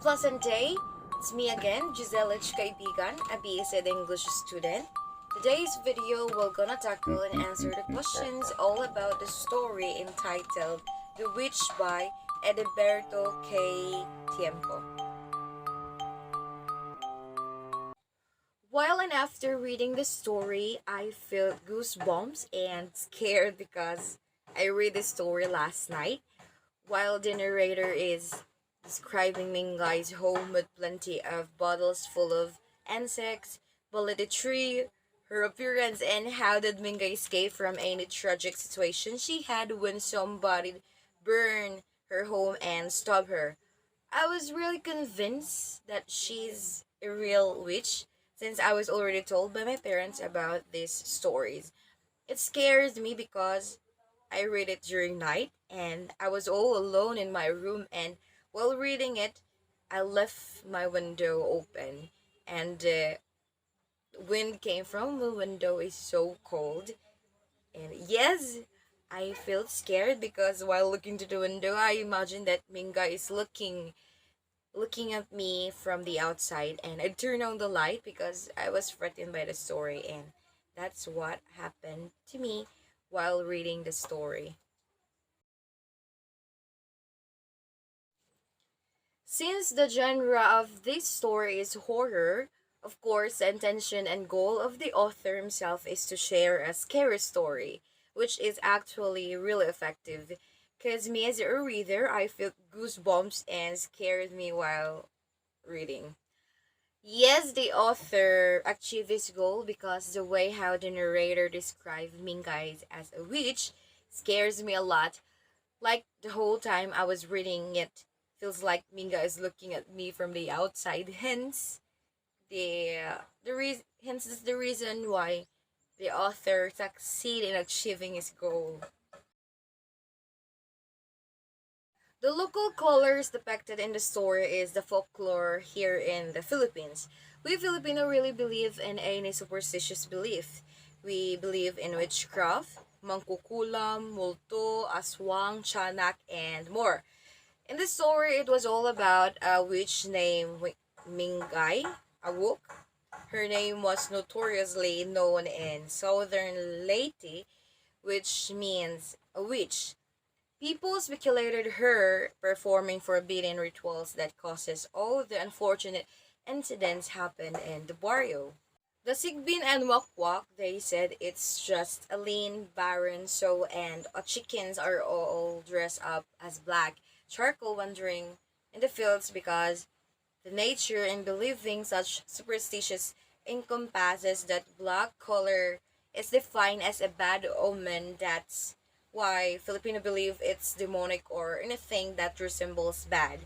pleasant day. It's me again, Giselle H. Kaibigan, a BSed English student. Today's video, we're gonna tackle and answer the questions all about the story entitled The Witch by Edilberto K. Tiempo. While and after reading the story, I felt goosebumps and scared because I read the story last night while the narrator is describing Mingai's home with plenty of bottles full of insects, tree, her appearance, and how did Mingai escape from any tragic situation she had when somebody burned her home and stabbed her. I was really convinced that she's a real witch since I was already told by my parents about these stories. It scares me because I read it during night and I was all alone in my room, and while reading it I left my window open, and the wind came from the window is so cold, and yes, I felt scared because while looking to the window I imagined that Minga is looking at me from the outside, and I turned on the light because I was frightened by the story, and that's what happened to me while reading the story. Since the genre of this story is horror, of course, the intention and goal of the author himself is to share a scary story, which is actually really effective. Because me as a reader, I feel goosebumps and scared me while reading. Yes, the author achieved his goal because the way how the narrator described Mingai as a witch scares me a lot. Like the whole time I was reading it, feels like Minga is looking at me from the outside. Hence is the reason why the author succeed in achieving his goal. The local colors depicted in the story is the folklore here in the Philippines. We Filipino really believe in any superstitious belief. We believe in witchcraft, mangkukulam, multo, aswang, chanak, and more. In the story, it was all about a witch named Mingay Awuk. Her name was notoriously known in southern Leyte, which means a witch. People speculated her performing forbidden rituals that causes all the unfortunate incidents happen in the barrio. The Sigbin and Wakwak, they said it's just a lean, barren sow, and chickens are all dressed up as black charcoal wandering in the fields because the nature in believing such superstitious encompasses that black color is defined as a bad omen. That's why Filipino believe it's demonic or anything that resembles bad.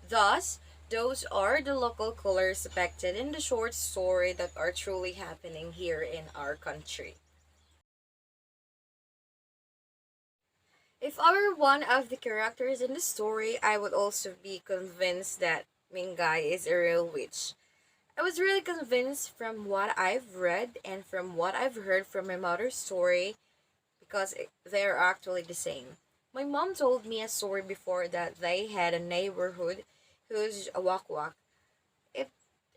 Thus, those are the local colors depicted in the short story that are truly happening here in our country. If I were one of the characters in the story, I would also be convinced that Mingai is a real witch. I was really convinced from what I've read and from what I've heard from my mother's story because they're actually the same. My mom told me a story before that they had a neighborhood who's a wakwak. It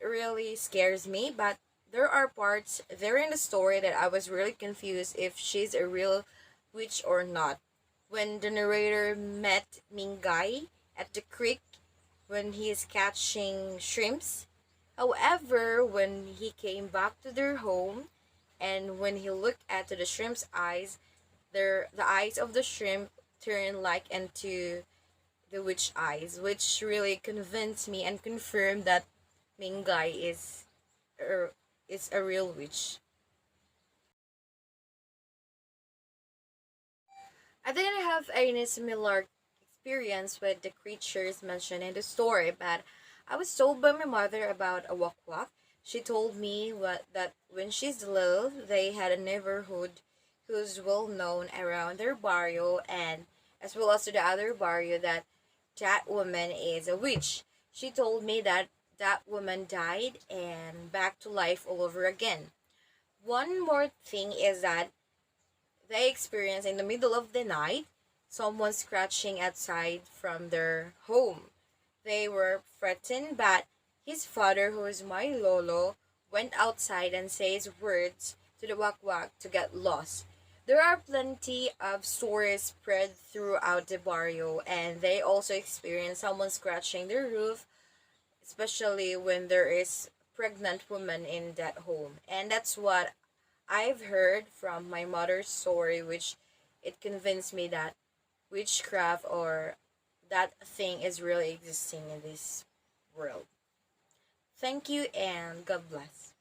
really scares me, but there are parts there in the story that I was really confused if she's a real witch or not. When the narrator met Mingai at the creek when he is catching shrimps. However, when he came back to their home and when he looked at the shrimp's eyes, the eyes of the shrimp turned like into the witch eyes, which really convinced me and confirmed that Mingai er, is a real witch. I didn't have any similar experience with the creatures mentioned in the story, but I was told by my mother about a wakwak. She told me that when she's little, they had a neighborhood who's well known around their barrio and as well as to the other barrio that that woman is a witch. She told me that that woman died and back to life all over again. One more thing is that they experience in the middle of the night someone scratching outside from their home. They were threatened, but his father, who is my lolo, went outside and says words to the wakwak to get lost. There are plenty of stories spread throughout the barrio, and they also experience someone scratching their roof, especially when there is pregnant woman in that home. And that's what I've heard from my mother's story, which it convinced me that witchcraft or that thing is really existing in this world. Thank you and God bless.